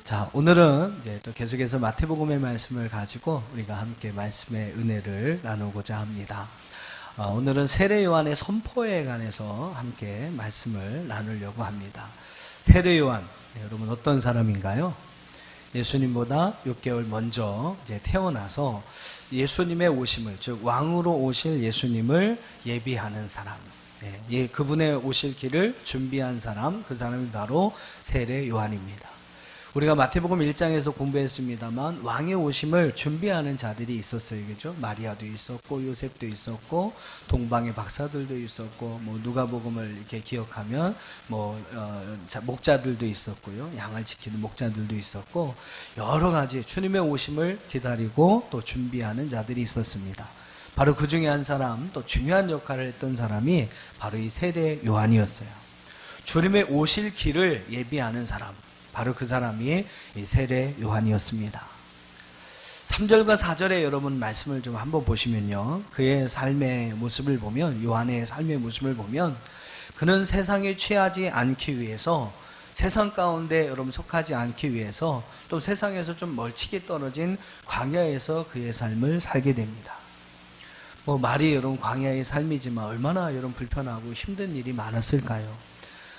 자, 오늘은 이제 또 계속해서 마태복음의 말씀을 가지고 우리가 함께 말씀의 은혜를 나누고자 합니다. 오늘은 세례 요한의 선포에 관해서 함께 말씀을 나누려고 합니다. 세례 요한, 여러분 어떤 사람인가요? 예수님보다 6개월 먼저 이제 태어나서 예수님의 오심을, 즉 왕으로 오실 예수님을 예비하는 사람, 그분의 오실 길을 준비한 사람, 그 사람이 바로 세례 요한입니다. 우리가 마태복음 1장에서 공부했습니다만 왕의 오심을 준비하는 자들이 있었어요. 그죠? 마리아도 있었고 요셉도 있었고 동방의 박사들도 있었고 누가복음을 이렇게 기억하면 목자들도 있었고요. 양을 지키는 목자들도 있었고 여러 가지 주님의 오심을 기다리고 또 준비하는 자들이 있었습니다. 바로 그 중에 한 사람, 또 중요한 역할을 했던 사람이 바로 이 세례 요한이었어요. 주님의 오실 길을 예비하는 사람, 바로 그 사람이 이 세례 요한이었습니다. 3절과 4절에 여러분 말씀을 좀 한번 보시면요, 그의 삶의 모습을 보면, 요한의 삶의 모습을 보면 그는 세상에 취하지 않기 위해서, 세상 가운데 여러분 속하지 않기 위해서, 또 세상에서 좀 멀찍이 떨어진 광야에서 그의 삶을 살게 됩니다. 말이 여러분 광야의 삶이지만 얼마나 여러분 불편하고 힘든 일이 많았을까요?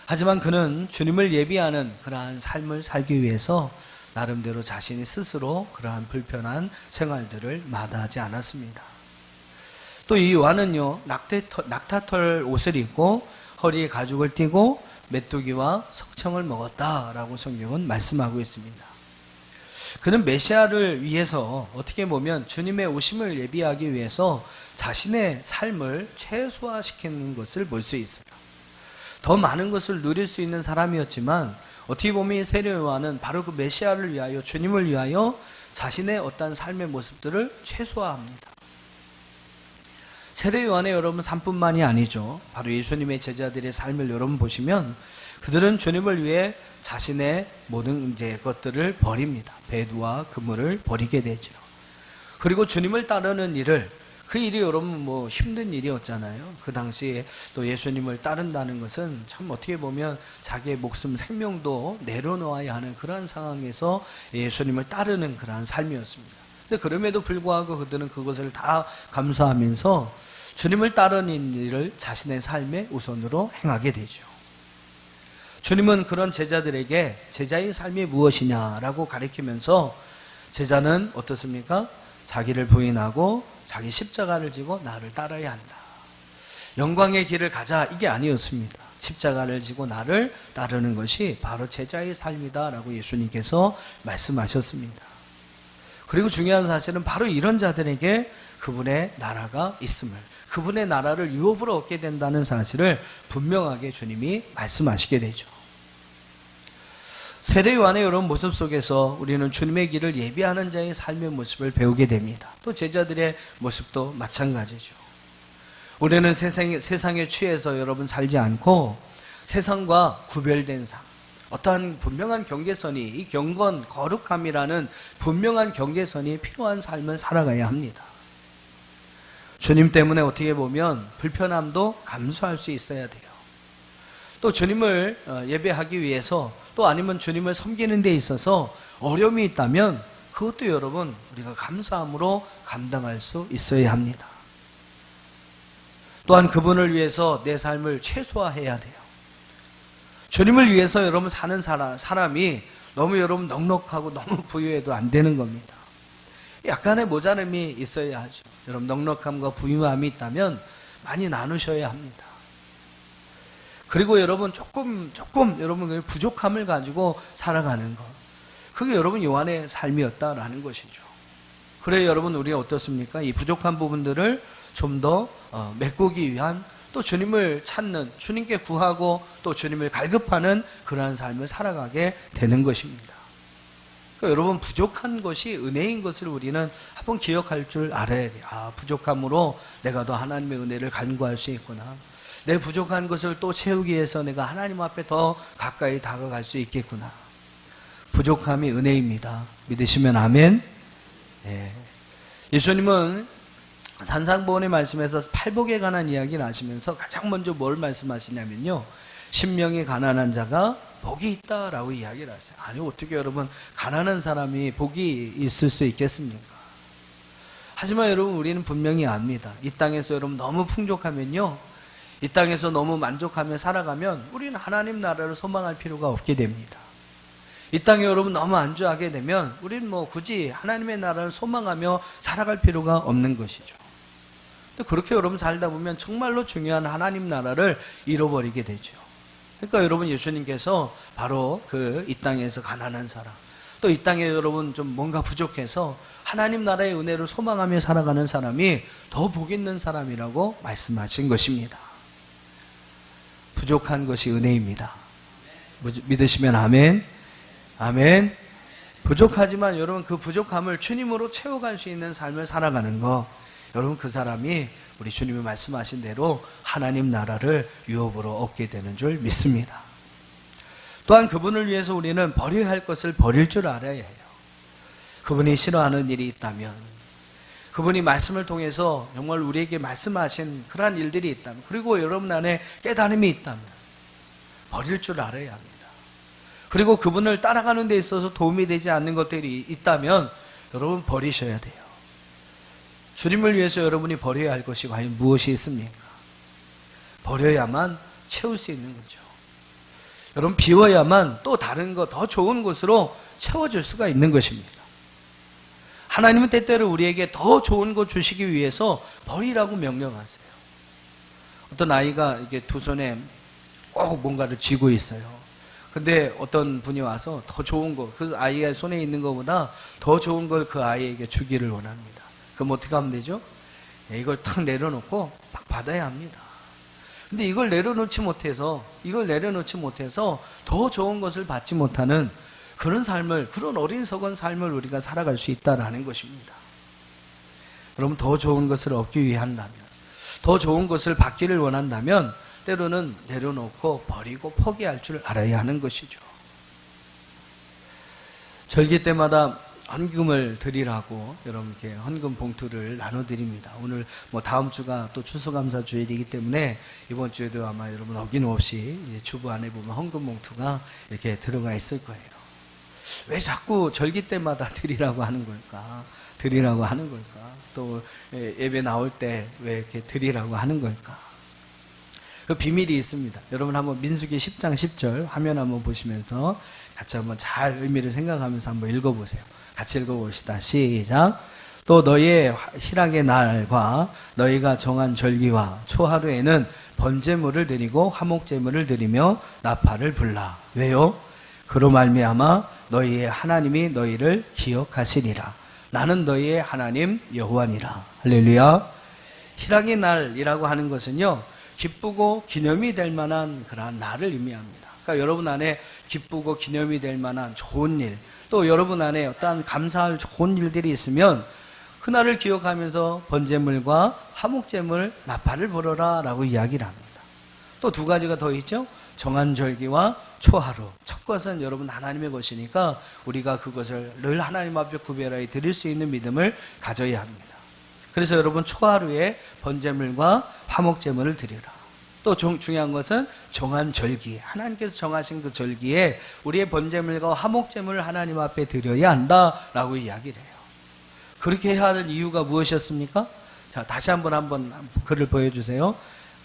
하지만 그는 주님을 예비하는 그러한 삶을 살기 위해서 나름대로 자신이 스스로 그러한 불편한 생활들을 마다하지 않았습니다. 또 이 요한은요, 낙타털 옷을 입고 허리에 가죽을 띠고 메뚜기와 석청을 먹었다라고 성경은 말씀하고 있습니다. 그는 메시아를 위해서, 어떻게 보면 주님의 오심을 예비하기 위해서 자신의 삶을 최소화시키는 것을 볼 수 있어요. 더 많은 것을 누릴 수 있는 사람이었지만 어떻게 보면 세례 요한은 바로 그 메시아를 위하여, 주님을 위하여 자신의 어떤 삶의 모습들을 최소화합니다. 세례 요한의 여러분 삶뿐만이 아니죠. 바로 예수님의 제자들의 삶을 여러분 보시면 그들은 주님을 위해 자신의 모든 것들을 버립니다. 배두와 그물을 버리게 되죠. 그리고 주님을 따르는 일을, 그 일이 여러분 힘든 일이었잖아요. 그 당시에 또 예수님을 따른다는 것은 참 어떻게 보면 자기의 목숨, 생명도 내려놓아야 하는 그러한 상황에서 예수님을 따르는 그러한 삶이었습니다. 근데 그럼에도 불구하고 그들은 그것을 다 감수하면서 주님을 따르는 일을 자신의 삶의 우선으로 행하게 되죠. 주님은 그런 제자들에게 제자의 삶이 무엇이냐라고 가르치면서, 제자는 어떻습니까? 자기를 부인하고 자기 십자가를 지고 나를 따라야 한다. 영광의 길을 가자, 이게 아니었습니다. 십자가를 지고 나를 따르는 것이 바로 제자의 삶이다 라고 예수님께서 말씀하셨습니다. 그리고 중요한 사실은 바로 이런 자들에게 그분의 나라가 있음을, 그분의 나라를 유업으로 얻게 된다는 사실을 분명하게 주님이 말씀하시게 되죠. 세례 요한의 이런 모습 속에서 우리는 주님의 길을 예비하는 자의 삶의 모습을 배우게 됩니다. 또 제자들의 모습도 마찬가지죠. 우리는 세상에 취해서 여러분 살지 않고 세상과 구별된 삶, 어떠한 분명한 경계선이, 이 경건, 거룩함이라는 분명한 경계선이 필요한 삶을 살아가야 합니다. 주님 때문에 어떻게 보면 불편함도 감수할 수 있어야 돼요. 또 주님을 예배하기 위해서, 또 아니면 주님을 섬기는 데 있어서 어려움이 있다면 그것도 여러분 우리가 감사함으로 감당할 수 있어야 합니다. 또한 그분을 위해서 내 삶을 최소화해야 돼요. 주님을 위해서 여러분 사는 사람이 너무 여러분 넉넉하고 너무 부유해도 안 되는 겁니다. 약간의 모자람이 있어야 하죠. 여러분 넉넉함과 부유함이 있다면 많이 나누셔야 합니다. 그리고 여러분 조금 여러분 부족함을 가지고 살아가는 것, 그게 여러분 요한의 삶이었다라는 것이죠. 그래 여러분 우리가 어떻습니까? 이 부족한 부분들을 좀 더 메꾸기 위한, 또 주님을 찾는, 주님께 구하고 또 주님을 갈급하는 그러한 삶을 살아가게 되는 것입니다. 그러니까 여러분 부족한 것이 은혜인 것을 우리는 한번 기억할 줄 알아야 돼요. 부족함으로 내가 더 하나님의 은혜를 간구할 수 있구나. 내 부족한 것을 또 채우기 위해서 내가 하나님 앞에 더 가까이 다가갈 수 있겠구나. 부족함이 은혜입니다. 믿으시면 아멘. 예수님은 산상보훈의 말씀에서 팔복에 관한 이야기를 하시면서 가장 먼저 뭘 말씀하시냐면요, 신명이 가난한 자가 복이 있다라고 이야기를 하세요. 아니, 어떻게 여러분 가난한 사람이 복이 있을 수 있겠습니까? 하지만 여러분, 우리는 분명히 압니다. 이 땅에서 여러분 너무 풍족하면요, 이 땅에서 너무 만족하며 살아가면 우리는 하나님 나라를 소망할 필요가 없게 됩니다. 이 땅에 여러분 너무 안주하게 되면 우리는 뭐 굳이 하나님의 나라를 소망하며 살아갈 필요가 없는 것이죠. 그렇게 여러분 살다 보면 정말로 중요한 하나님 나라를 잃어버리게 되죠. 그러니까 여러분, 예수님께서 바로 이 땅에서 가난한 사람, 또 이 땅에 여러분 좀 뭔가 부족해서 하나님 나라의 은혜를 소망하며 살아가는 사람이 더 복 있는 사람이라고 말씀하신 것입니다. 부족한 것이 은혜입니다. 믿으시면 아멘. 아멘. 부족하지만 여러분, 그 부족함을 주님으로 채워갈 수 있는 삶을 살아가는 거, 여러분, 그 사람이 우리 주님이 말씀하신 대로 하나님 나라를 유업으로 얻게 되는 줄 믿습니다. 또한 그분을 위해서 우리는 버려야 할 것을 버릴 줄 알아야 해요. 그분이 싫어하는 일이 있다면, 그분이 말씀을 통해서 정말 우리에게 말씀하신 그러한 일들이 있다면, 그리고 여러분 안에 깨달음이 있다면 버릴 줄 알아야 합니다. 그리고 그분을 따라가는 데 있어서 도움이 되지 않는 것들이 있다면 여러분 버리셔야 돼요. 주님을 위해서 여러분이 버려야 할 것이 과연 무엇이 있습니까? 버려야만 채울 수 있는 거죠. 여러분, 비워야만 또 다른 거, 더 좋은 것으로 채워질 수가 있는 것입니다. 하나님은 때때로 우리에게 더 좋은 것 주시기 위해서 버리라고 명령하세요. 어떤 아이가 이렇게 두 손에 꼭 뭔가를 쥐고 있어요. 근데 어떤 분이 와서 더 좋은 거, 그 아이의 손에 있는 것보다 더 좋은 걸 그 아이에게 주기를 원합니다. 그럼 어떻게 하면 되죠? 이걸 탁 내려놓고 막 받아야 합니다. 근데 이걸 내려놓지 못해서 더 좋은 것을 받지 못하는 그런 삶을, 그런 어린석은 삶을 우리가 살아갈 수 있다라는 것입니다. 여러분, 더 좋은 것을 얻기 위한다면, 더 좋은 것을 받기를 원한다면 때로는 내려놓고 버리고 포기할 줄 알아야 하는 것이죠. 절기 때마다 헌금을 드리라고 여러분께 헌금 봉투를 나눠드립니다. 오늘 다음 주가 또 추수감사 주일이기 때문에 이번 주에도 아마 여러분 어김없이 주부 안에 보면 헌금 봉투가 이렇게 들어가 있을 거예요. 왜 자꾸 절기 때마다 드리라고 하는 걸까? 또 예배 나올 때 왜 이렇게 드리라고 하는 걸까? 그 비밀이 있습니다. 여러분 한번 민수기 10장 10절 화면 한번 보시면서 같이 한번 잘 의미를 생각하면서 한번 읽어보세요. 같이 읽어봅시다. 시작. 또 너희의 희락의 날과 너희가 정한 절기와 초하루에는 번제물을 드리고 화목제물을 드리며 나팔을 불라. 왜요? 그로 말미암아 너희의 하나님이 너희를 기억하시리라. 나는 너희의 하나님 여호와니라. 할렐루야. 희락의 날이라고 하는 것은요, 기쁘고 기념이 될 만한 그러한 날을 의미합니다. 그러니까 여러분 안에 기쁘고 기념이 될 만한 좋은 일, 또 여러분 안에 어떠한 감사할 좋은 일들이 있으면 그날을 기억하면서 번제물과 화목제물, 나팔을 불어라 라고 이야기를 합니다. 또 두 가지가 더 있죠. 정한 절기와 초하루. 첫 것은 여러분 하나님의 것이니까 우리가 그것을 늘 하나님 앞에 구별하여 드릴 수 있는 믿음을 가져야 합니다. 그래서 여러분 초하루에 번제물과 화목제물을 드리라. 또 중요한 것은 정한 절기, 하나님께서 정하신 그 절기에 우리의 번제물과 화목제물을 하나님 앞에 드려야 한다라고 이야기를 해요. 그렇게 해야 하는 이유가 무엇이었습니까? 자, 다시 한번 글을 보여주세요.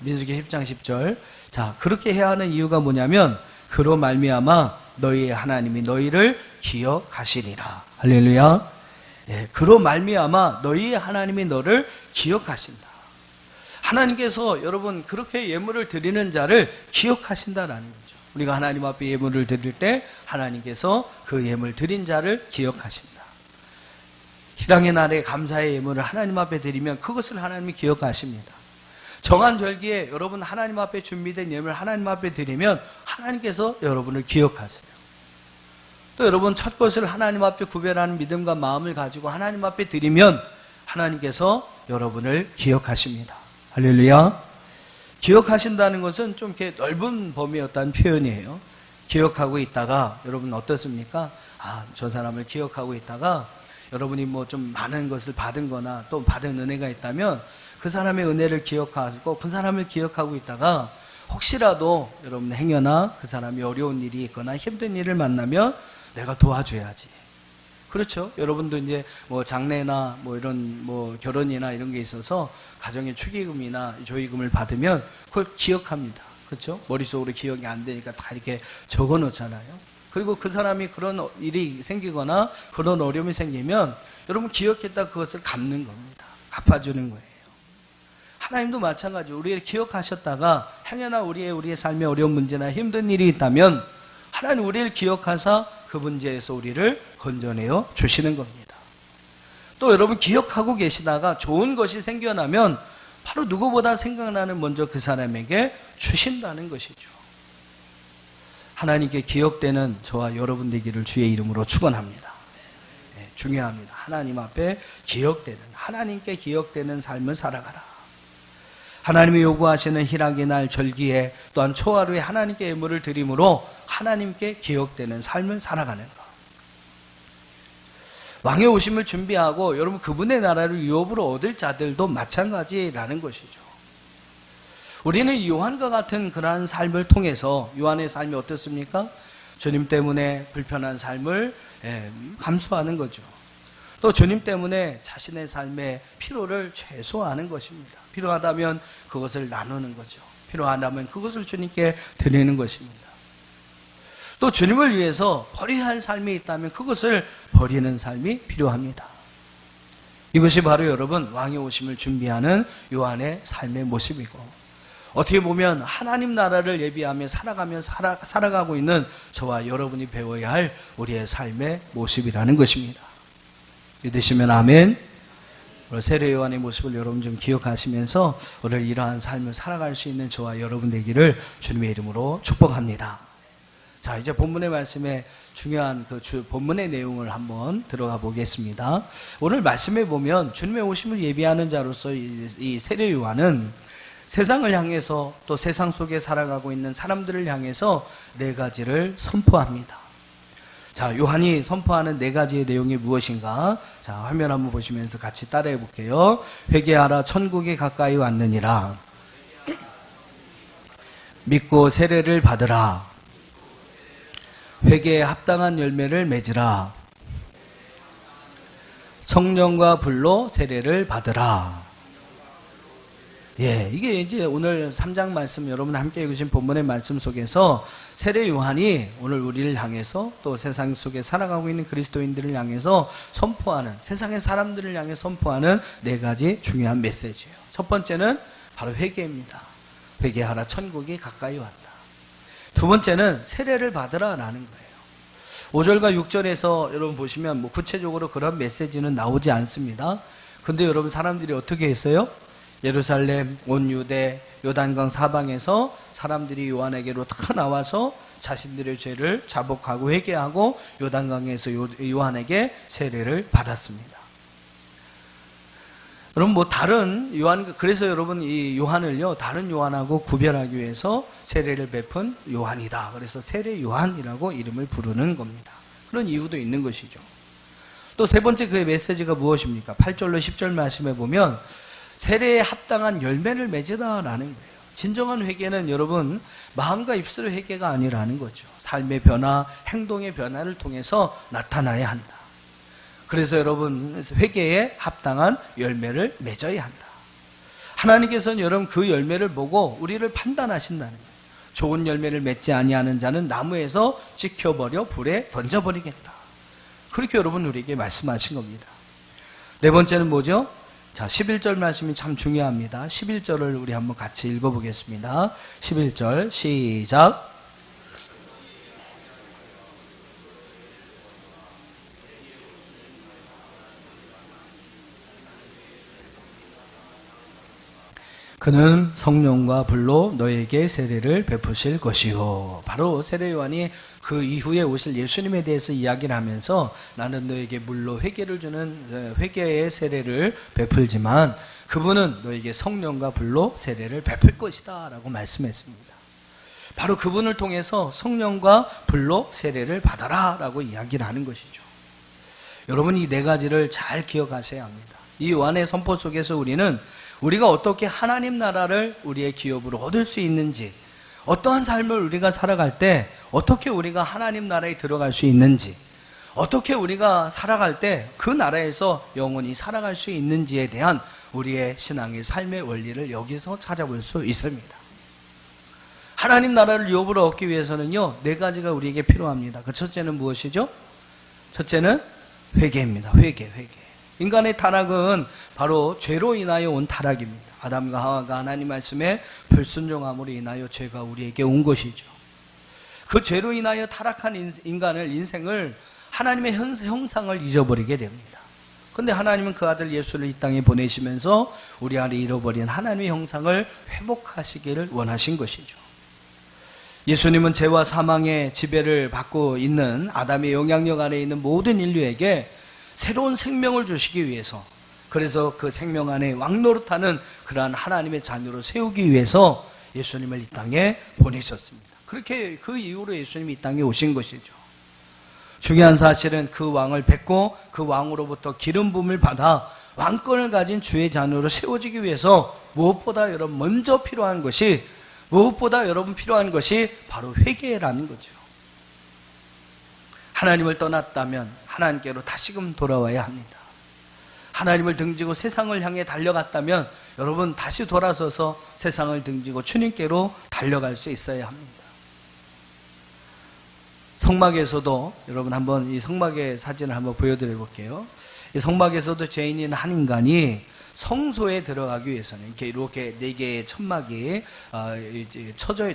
민수기 10장 10절. 자, 그렇게 해야 하는 이유가 뭐냐면 그로 말미암아 너희의 하나님이 너희를 기억하시리라. 할렐루야. 네, 그로 말미암아 너희의 하나님이 너를 기억하신다. 하나님께서 여러분 그렇게 예물을 드리는 자를 기억하신다라는 거죠. 우리가 하나님 앞에 예물을 드릴 때 하나님께서 그 예물 드린 자를 기억하신다. 희랑의 날에 감사의 예물을 하나님 앞에 드리면 그것을 하나님이 기억하십니다. 정한 절기에 여러분 하나님 앞에 준비된 예물을 하나님 앞에 드리면 하나님께서 여러분을 기억하세요. 또 여러분 첫 것을 하나님 앞에 구별하는 믿음과 마음을 가지고 하나님 앞에 드리면 하나님께서 여러분을 기억하십니다. 할렐루야. 기억하신다는 것은 좀 이렇게 넓은 범위였다는 표현이에요. 기억하고 있다가 여러분 어떻습니까? 저 사람을 기억하고 있다가 여러분이 좀 많은 것을 받은 거나 또 받은 은혜가 있다면 그 사람의 은혜를 기억하고 그 사람을 기억하고 있다가 혹시라도 여러분 행여나 그 사람이 어려운 일이 있거나 힘든 일을 만나면 내가 도와줘야지. 그렇죠? 여러분도 이제 뭐 장례나 뭐 이런 뭐 결혼이나 이런 게 있어서 가정의 축의금이나 조의금을 받으면 그걸 기억합니다. 그렇죠? 머릿속으로 기억이 안 되니까 다 이렇게 적어 놓잖아요. 그리고 그 사람이 그런 일이 생기거나 그런 어려움이 생기면 여러분 기억했다 그것을 갚는 겁니다. 갚아주는 거예요. 하나님도 마찬가지. 우리를 기억하셨다가 행여나 우리의 삶에 어려운 문제나 힘든 일이 있다면 하나님 우리를 기억하사 그 문제에서 우리를 건져내어 주시는 겁니다. 또 여러분 기억하고 계시다가 좋은 것이 생겨나면 바로 누구보다 생각나는 먼저 그 사람에게 주신다는 것이죠. 하나님께 기억되는 저와 여러분 되기를 주의 이름으로 축원합니다. 네, 중요합니다. 하나님 앞에 기억되는, 하나님께 기억되는 삶을 살아가라. 하나님이 요구하시는 희락의 날 절기에 또한 초하루에 하나님께 예물을 드림으로 하나님께 기억되는 삶을 살아가는 것. 왕의 오심을 준비하고 여러분 그분의 나라를 유업으로 얻을 자들도 마찬가지라는 것이죠. 우리는 요한과 같은 그러한 삶을 통해서 요한의 삶이 어떻습니까? 주님 때문에 불편한 삶을 감수하는 거죠. 또 주님 때문에 자신의 삶의 피로를 최소화하는 것입니다. 필요하다면 그것을 나누는 거죠. 필요하다면 그것을 주님께 드리는 것입니다. 또 주님을 위해서 버려야 할 삶이 있다면 그것을 버리는 삶이 필요합니다. 이것이 바로 여러분 왕의 오심을 준비하는 요한의 삶의 모습이고 어떻게 보면 하나님 나라를 예비하며 살아가고 있는 저와 여러분이 배워야 할 우리의 삶의 모습이라는 것입니다. 믿으시면 아멘. 오늘 세례 요한의 모습을 여러분 좀 기억하시면서 오늘 이러한 삶을 살아갈 수 있는 저와 여러분 되기를 주님의 이름으로 축복합니다. 자, 이제 본문의 말씀에 중요한 본문의 내용을 한번 들어가 보겠습니다. 오늘 말씀에 보면 주님의 오심을 예비하는 자로서 이 세례 요한은 세상을 향해서 또 세상 속에 살아가고 있는 사람들을 향해서 네 가지를 선포합니다. 자, 요한이 선포하는 네 가지의 내용이 무엇인가? 자, 화면 한번 보시면서 같이 따라해 볼게요. 회개하라, 천국이 가까이 왔느니라. 믿고 세례를 받으라. 회개에 합당한 열매를 맺으라. 성령과 불로 세례를 받으라. 예, 이게 이제 오늘 3장 말씀 여러분 함께 읽으신 본문의 말씀 속에서 세례 요한이 오늘 우리를 향해서 또 세상 속에 살아가고 있는 그리스도인들을 향해서 선포하는, 세상의 사람들을 향해 선포하는 네 가지 중요한 메시지예요. 첫 번째는 바로 회개입니다. 회개하라, 천국이 가까이 왔다. 두 번째는 세례를 받으라라는 거예요. 5절과 6절에서 여러분 보시면 뭐 구체적으로 그런 메시지는 나오지 않습니다. 근데 여러분 사람들이 어떻게 했어요? 예루살렘, 온 유대, 요단강 사방에서 사람들이 요한에게로 다 나와서 자신들의 죄를 자복하고 회개하고 요단강에서 요한에게 세례를 받았습니다. 여러분 뭐 다른 요한, 그래서 여러분 이 요한을요 다른 요한하고 구별하기 위해서 세례를 베푼 요한이다. 그래서 세례 요한이라고 이름을 부르는 겁니다. 그런 이유도 있는 것이죠. 또 세 번째 그의 메시지가 무엇입니까? 8절로 10절 말씀에 보면 세례에 합당한 열매를 맺으라라는 거예요. 진정한 회개는 여러분 마음과 입술의 회개가 아니라는 거죠. 삶의 변화, 행동의 변화를 통해서 나타나야 한다. 그래서 여러분 회개에 합당한 열매를 맺어야 한다. 하나님께서는 여러분 그 열매를 보고 우리를 판단하신다는 거예요. 좋은 열매를 맺지 아니하는 자는 나무에서 찍혀버려 불에 던져버리겠다. 그렇게 여러분 우리에게 말씀하신 겁니다. 네 번째는 뭐죠? 자, 11절 말씀이 참 중요합니다. 11절을 우리 한번 같이 읽어보겠습니다. 11절 시작. 그는 성령과 불로 너에게 세례를 베푸실 것이요. 바로 세례 요한이 그 이후에 오실 예수님에 대해서 이야기를 하면서 나는 너에게 물로 회개를 주는 회개의 세례를 베풀지만 그분은 너에게 성령과 불로 세례를 베풀 것이다 라고 말씀했습니다. 바로 그분을 통해서 성령과 불로 세례를 받아라 라고 이야기를 하는 것이죠. 여러분 이 네 가지를 잘 기억하셔야 합니다. 이 요한의 선포 속에서 우리가 어떻게 하나님 나라를 우리의 기업으로 얻을 수 있는지, 어떠한 삶을 우리가 살아갈 때 어떻게 우리가 하나님 나라에 들어갈 수 있는지, 어떻게 우리가 살아갈 때 그 나라에서 영원히 살아갈 수 있는지에 대한 우리의 신앙의 삶의 원리를 여기서 찾아볼 수 있습니다. 하나님 나라를 유업으로 얻기 위해서는요, 네 가지가 우리에게 필요합니다. 그 첫째는 무엇이죠? 첫째는 회개입니다. 회개. 인간의 타락은 바로 죄로 인하여 온 타락입니다. 아담과 하와가 하나님 말씀에 불순종함으로 인하여 죄가 우리에게 온 것이죠. 그 죄로 인하여 타락한 인생을 하나님의 형상을 잊어버리게 됩니다. 그런데 하나님은 그 아들 예수를 이 땅에 보내시면서 우리 안에 잃어버린 하나님의 형상을 회복하시기를 원하신 것이죠. 예수님은 죄와 사망의 지배를 받고 있는 아담의 영향력 아래 있는 모든 인류에게 새로운 생명을 주시기 위해서, 그래서 그 생명 안에 왕노릇하는 그러한 하나님의 자녀로 세우기 위해서 예수님을 이 땅에 보내셨습니다. 그렇게 그 이후로 예수님이 이 땅에 오신 것이죠. 중요한 사실은 그 왕을 뵙고 그 왕으로부터 기름 부음을 받아 왕권을 가진 주의 자녀로 세워지기 위해서 무엇보다 여러분 필요한 것이 바로 회개라는 거죠. 하나님을 떠났다면 하나님께로 다시금 돌아와야 합니다. 하나님을 등지고 세상을 향해 달려갔다면 여러분 다시 돌아서서 세상을 등지고 주님께로 달려갈 수 있어야 합니다. 성막에서도 여러분 한번 이 성막의 사진을 한번 보여드려 볼게요. 이 성막에서도 죄인인 한 인간이 성소에 들어가기 위해서는 이렇게 네 개의 천막이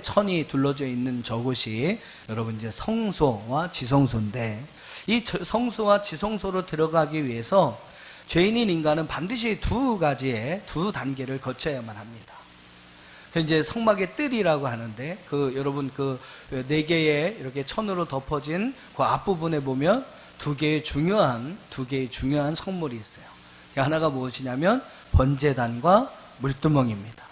천이 둘러져 있는 저곳이 여러분 이제 성소와 지성소인데, 이 성소와 지성소로 들어가기 위해서 죄인인 인간은 반드시 두 단계를 거쳐야만 합니다. 이제 성막의 뜰이라고 하는데, 여러분 네 개의 이렇게 천으로 덮어진 그 앞부분에 보면 두 개의 중요한 성물이 있어요. 하나가 무엇이냐면 번제단과 물두멍입니다.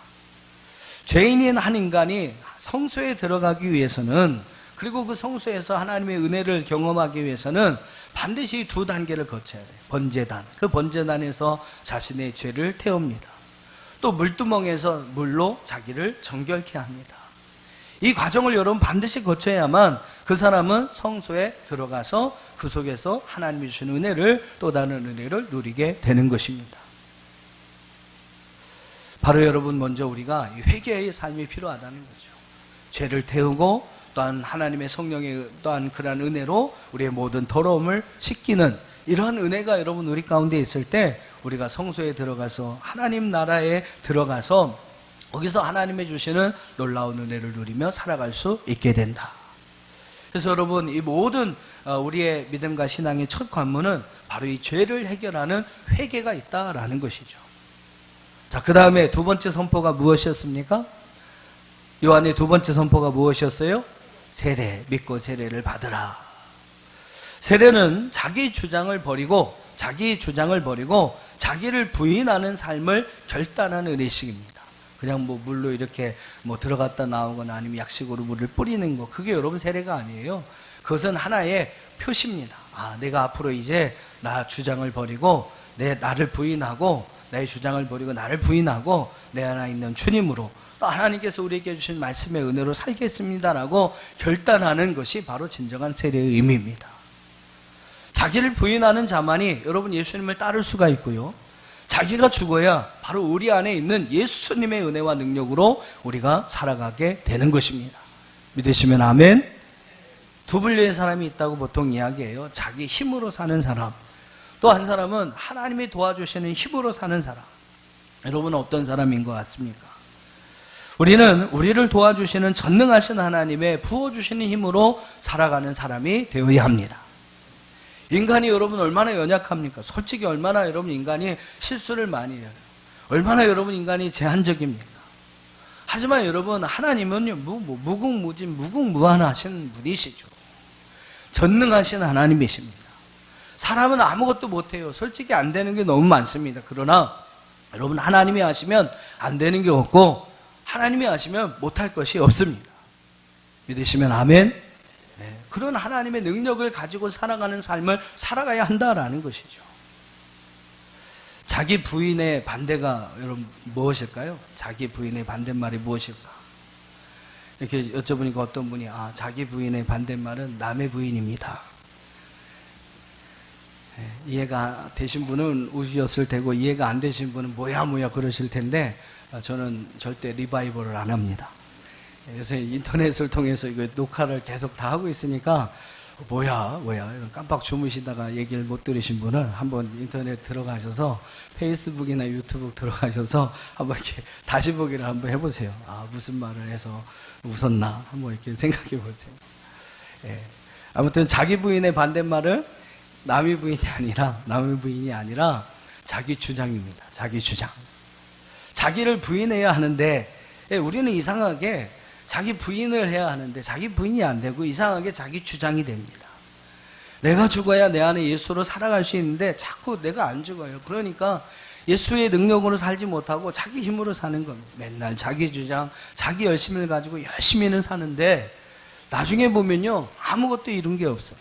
죄인인 한 인간이 성소에 들어가기 위해서는, 그리고 그 성소에서 하나님의 은혜를 경험하기 위해서는 반드시 두 단계를 거쳐야 돼요. 번제단, 그 번제단에서 자신의 죄를 태웁니다. 또 물두멍에서 물로 자기를 정결케 합니다. 이 과정을 여러분 반드시 거쳐야만 그 사람은 성소에 들어가서 그 속에서 하나님이 주신 은혜를, 또 다른 은혜를 누리게 되는 것입니다. 바로 여러분 먼저 우리가 회개의 삶이 필요하다는 거죠. 죄를 태우고 또한 하나님의 성령의 또한 그러한 은혜로 우리의 모든 더러움을 씻기는 이러한 은혜가 여러분 우리 가운데 있을 때 우리가 성소에 들어가서 하나님 나라에 들어가서 거기서 하나님의 주시는 놀라운 은혜를 누리며 살아갈 수 있게 된다. 그래서 여러분 이 모든 우리의 믿음과 신앙의 첫 관문은 바로 이 죄를 해결하는 회개가 있다라는 것이죠. 자, 그 다음에 두 번째 선포가 무엇이었습니까? 요한의 두 번째 선포가 무엇이었어요? 세례, 믿고 세례를 받으라. 세례는 자기 주장을 버리고 자기를 부인하는 삶을 결단하는 은혜식입니다. 그냥 물로 이렇게 들어갔다 나오거나 아니면 약식으로 물을 뿌리는 거, 그게 여러분 세례가 아니에요. 그것은 하나의 표시입니다. 내가 앞으로 이제 나 주장을 버리고 나를 부인하고, 내 주장을 버리고 나를 부인하고 내 안에 있는 주님으로, 또 하나님께서 우리에게 주신 말씀의 은혜로 살겠습니다라고 결단하는 것이 바로 진정한 세례의 의미입니다. 자기를 부인하는 자만이 여러분 예수님을 따를 수가 있고요, 자기가 죽어야 바로 우리 안에 있는 예수님의 은혜와 능력으로 우리가 살아가게 되는 것입니다. 믿으시면 아멘. 두 분류의 사람이 있다고 보통 이야기해요. 자기 힘으로 사는 사람, 또 한 사람은 하나님이 도와주시는 힘으로 사는 사람. 여러분은 어떤 사람인 것 같습니까? 우리는 우리를 도와주시는 전능하신 하나님의 부어주시는 힘으로 살아가는 사람이 되어야 합니다. 인간이 여러분 얼마나 연약합니까? 솔직히 얼마나 여러분 인간이 실수를 많이 해요. 얼마나 여러분 인간이 제한적입니까? 하지만 여러분 하나님은요 무궁무진 무궁무한하신 분이시죠. 전능하신 하나님이십니다. 사람은 아무것도 못해요. 솔직히 안 되는 게 너무 많습니다. 그러나 여러분 하나님이 하시면 안 되는 게 없고, 하나님이 하시면 못할 것이 없습니다. 믿으시면 아멘. 네, 그런 하나님의 능력을 가지고 살아가는 삶을 살아가야 한다라는 것이죠. 자기 부인의 반대가 여러분 무엇일까요? 자기 부인의 반대말이 무엇일까? 이렇게 여쭤보니까 어떤 분이 자기 부인의 반대말은 남의 부인입니다. 이해가 되신 분은 우셨을 테고 이해가 안 되신 분은 뭐야 그러실 텐데 저는 절대 리바이벌을 안 합니다. 요새 인터넷을 통해서 이거 녹화를 계속 다 하고 있으니까 뭐야 깜빡 주무시다가 얘기를 못 들으신 분은 한번 인터넷 들어가셔서 페이스북이나 유튜브 들어가셔서 한번 이렇게 다시 보기를 한번 해보세요. 무슨 말을 해서 웃었나 한번 이렇게 생각해 보세요. 아무튼 자기 부인의 반대말은 남의 부인이 아니라 자기 주장입니다. 자기 주장. 자기를 부인해야 하는데 우리는 이상하게 자기 부인을 해야 하는데 자기 부인이 안 되고 이상하게 자기 주장이 됩니다. 내가 죽어야 내 안에 예수로 살아갈 수 있는데 자꾸 내가 안 죽어요. 그러니까 예수의 능력으로 살지 못하고 자기 힘으로 사는 겁니다. 맨날 자기 주장, 자기 열심을 가지고 열심히는 사는데 나중에 보면요 아무것도 이룬 게 없어요.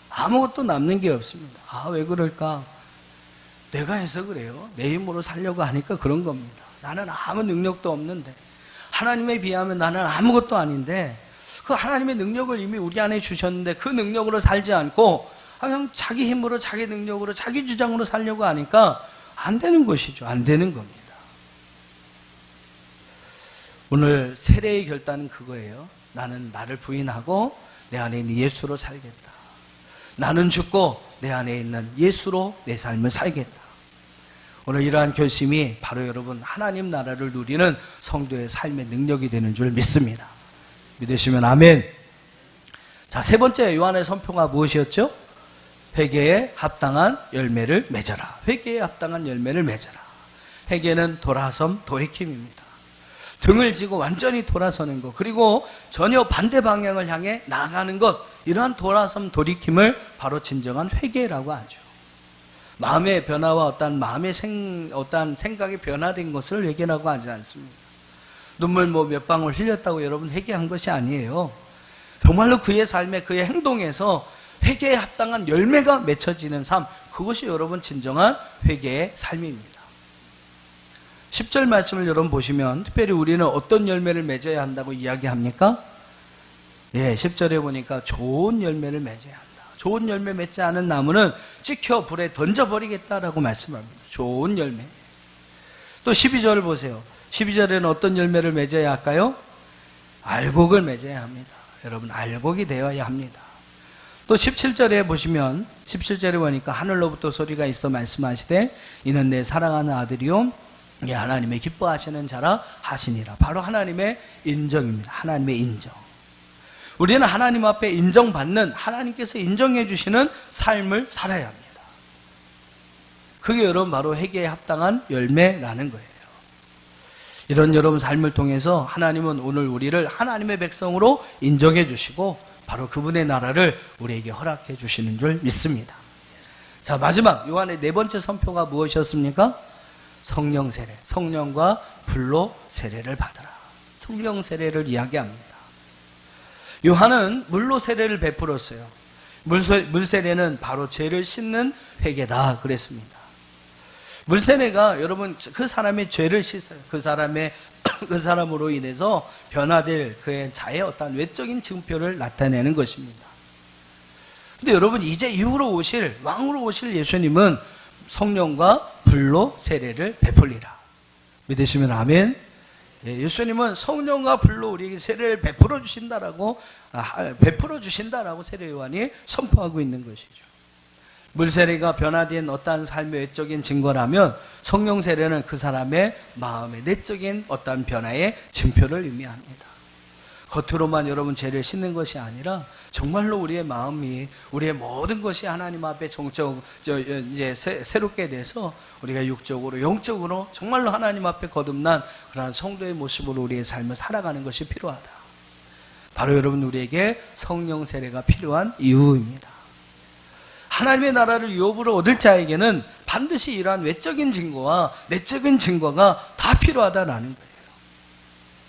아무것도 남는 게 없습니다. 왜 그럴까? 내가 해서 그래요. 내 힘으로 살려고 하니까 그런 겁니다. 나는 아무 능력도 없는데 하나님에 비하면 나는 아무것도 아닌데 그 하나님의 능력을 이미 우리 안에 주셨는데 그 능력으로 살지 않고 그냥 자기 힘으로 자기 능력으로 자기 주장으로 살려고 하니까 안 되는 것이죠. 안 되는 겁니다. 오늘 세례의 결단은 그거예요. 나는 나를 부인하고 내 안에 있는 예수로 살겠다. 나는 죽고 내 안에 있는 예수로 내 삶을 살겠다. 오늘 이러한 결심이 바로 여러분 하나님 나라를 누리는 성도의 삶의 능력이 되는 줄 믿습니다. 믿으시면 아멘. 자, 세 번째 요한의 선포가 무엇이었죠? 회개에 합당한 열매를 맺어라. 회개에 합당한 열매를 맺어라. 회개는 돌아섬, 돌이킴입니다. 등을 지고 완전히 돌아서는 것, 그리고 전혀 반대 방향을 향해 나아가는 것, 이러한 돌아섬, 돌이킴을 바로 진정한 회개라고 하죠. 마음의 변화와 어떤 생각이 변화된 것을 회개라고 하지 않습니다. 눈물 몇 방울 흘렸다고 여러분 회개한 것이 아니에요. 정말로 그의 삶에, 그의 행동에서 회개에 합당한 열매가 맺혀지는 삶, 그것이 여러분 진정한 회개의 삶입니다. 10절 말씀을 여러분 보시면 특별히 우리는 어떤 열매를 맺어야 한다고 이야기합니까? 10절에 보니까 좋은 열매를 맺어야 한다. 좋은 열매 맺지 않은 나무는 찍혀 불에 던져버리겠다라고 말씀합니다. 좋은 열매. 또 12절을 보세요. 12절에는 어떤 열매를 맺어야 할까요? 알곡을 맺어야 합니다. 여러분 알곡이 되어야 합니다. 또 17절에 보시면 17절에 보니까 하늘로부터 소리가 있어 말씀하시되 이는 내 사랑하는 아들이요 하나님의 기뻐하시는 자라 하시니라. 바로 하나님의 인정입니다. 하나님의 인정. 우리는 하나님 앞에 인정받는, 하나님께서 인정해 주시는 삶을 살아야 합니다. 그게 여러분 바로 회개에 합당한 열매라는 거예요. 이런 여러분 삶을 통해서 하나님은 오늘 우리를 하나님의 백성으로 인정해 주시고 바로 그분의 나라를 우리에게 허락해 주시는 줄 믿습니다. 자, 마지막 요한의 네 번째 선포가 무엇이었습니까? 성령 세례, 성령과 불로 세례를 받으라. 성령 세례를 이야기합니다. 요한은 물로 세례를 베풀었어요. 물 세례는 바로 죄를 씻는 회개다 그랬습니다. 물 세례가 여러분 그 사람의 죄를 씻어요. 그 사람으로 인해서 변화될 그의 자의 어떤 외적인 증표를 나타내는 것입니다. 근데 여러분 이제 이후로 오실, 왕으로 오실 예수님은 성령과 불로 세례를 베풀리라. 믿으시면 아멘. 예수님은 성령과 불로 우리에게 세례를 베풀어 주신다라고 세례 요한이 선포하고 있는 것이죠. 물 세례가 변화된 어떠한 삶의 외적인 증거라면 성령 세례는 그 사람의 마음의 내적인 어떠한 변화의 증표를 의미합니다. 겉으로만 여러분 죄를 씻는 것이 아니라 정말로 우리의 마음이, 우리의 모든 것이 하나님 앞에 이제 새롭게 돼서 우리가 육적으로 영적으로 정말로 하나님 앞에 거듭난 그러한 성도의 모습으로 우리의 삶을 살아가는 것이 필요하다. 바로 여러분 우리에게 성령 세례가 필요한 이유입니다. 하나님의 나라를 유업으로 얻을 자에게는 반드시 이러한 외적인 증거와 내적인 증거가 다 필요하다라는 거예요.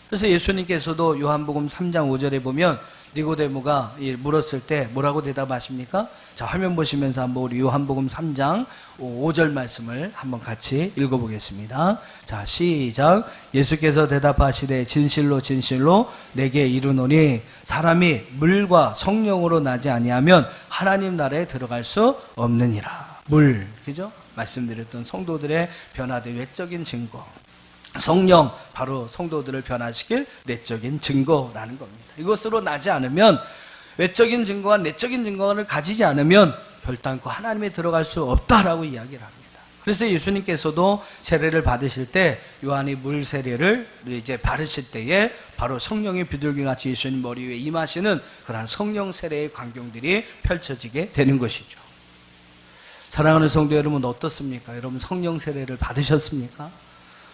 그래서 예수님께서도 요한복음 3장 5절에 보면 니고데모가 물었을 때 뭐라고 대답하십니까? 자, 화면 보시면서 한번 우리 요한복음 3장 5절 말씀을 한번 같이 읽어보겠습니다. 자, 시작. 예수께서 대답하시되 진실로 진실로 내게 이르노니 사람이 물과 성령으로 나지 아니하면 하나님 나라에 들어갈 수 없느니라. 물, 그죠? 말씀드렸던 성도들의 변화된 외적인 증거. 성령, 바로 성도들을 변화시킬 내적인 증거라는 겁니다. 이것으로 나지 않으면, 외적인 증거와 내적인 증거를 가지지 않으면 결단코 하나님에 들어갈 수 없다라고 이야기를 합니다. 그래서 예수님께서도 세례를 받으실 때 요한이 물 세례를 이제 바르실 때에 바로 성령의 비둘기같이 예수님 머리 위에 임하시는 그러한 성령 세례의 광경들이 펼쳐지게 되는 것이죠. 사랑하는 성도 여러분, 어떻습니까? 여러분 성령 세례를 받으셨습니까?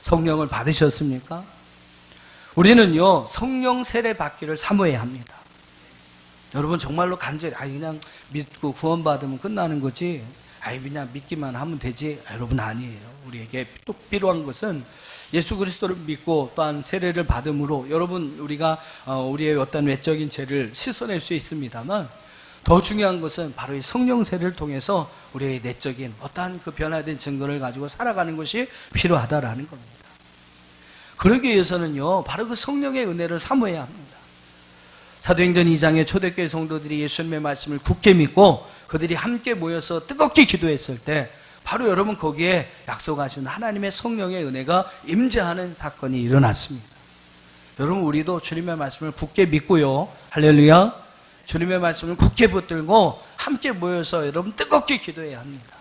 성령을 받으셨습니까? 우리는요, 성령 세례 받기를 사모해야 합니다. 여러분 정말로 간절히 그냥 믿고 구원받으면 끝나는 거지, 그냥 믿기만 하면 되지, 여러분 아니에요. 우리에게 또 필요한 것은 예수 그리스도를 믿고 또한 세례를 받음으로 여러분 우리가 우리의 어떤 외적인 죄를 씻어낼 수 있습니다만, 더 중요한 것은 바로 이 성령 세례를 통해서 우리의 내적인 어떠한 그 변화된 증거를 가지고 살아가는 것이 필요하다라는 겁니다. 그러기 위해서는요, 바로 그 성령의 은혜를 사모해야 합니다. 사도행전 2장의 초대교회 성도들이 예수님의 말씀을 굳게 믿고 그들이 함께 모여서 뜨겁게 기도했을 때 바로 여러분 거기에 약속하신 하나님의 성령의 은혜가 임재하는 사건이 일어났습니다. 여러분 우리도 주님의 말씀을 굳게 믿고요, 할렐루야, 주님의 말씀을 굳게 붙들고 함께 모여서 여러분 뜨겁게 기도해야 합니다.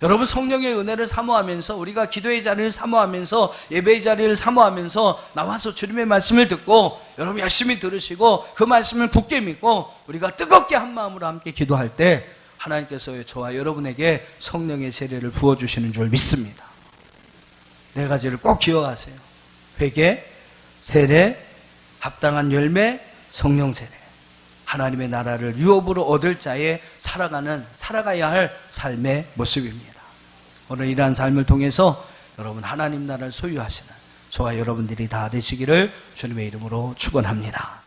여러분 성령의 은혜를 사모하면서, 우리가 기도의 자리를 사모하면서, 예배의 자리를 사모하면서 나와서 주님의 말씀을 듣고 여러분 열심히 들으시고 그 말씀을 굳게 믿고 우리가 뜨겁게 한 마음으로 함께 기도할 때 하나님께서 저와 여러분에게 성령의 세례를 부어주시는 줄 믿습니다. 네 가지를 꼭 기억하세요. 회개, 세례, 합당한 열매, 성령 세례. 하나님의 나라를 유업으로 얻을 자에 살아가야 할 삶의 모습입니다. 오늘 이러한 삶을 통해서 여러분 하나님 나라를 소유하시는 저와 여러분들이 다 되시기를 주님의 이름으로 축원합니다.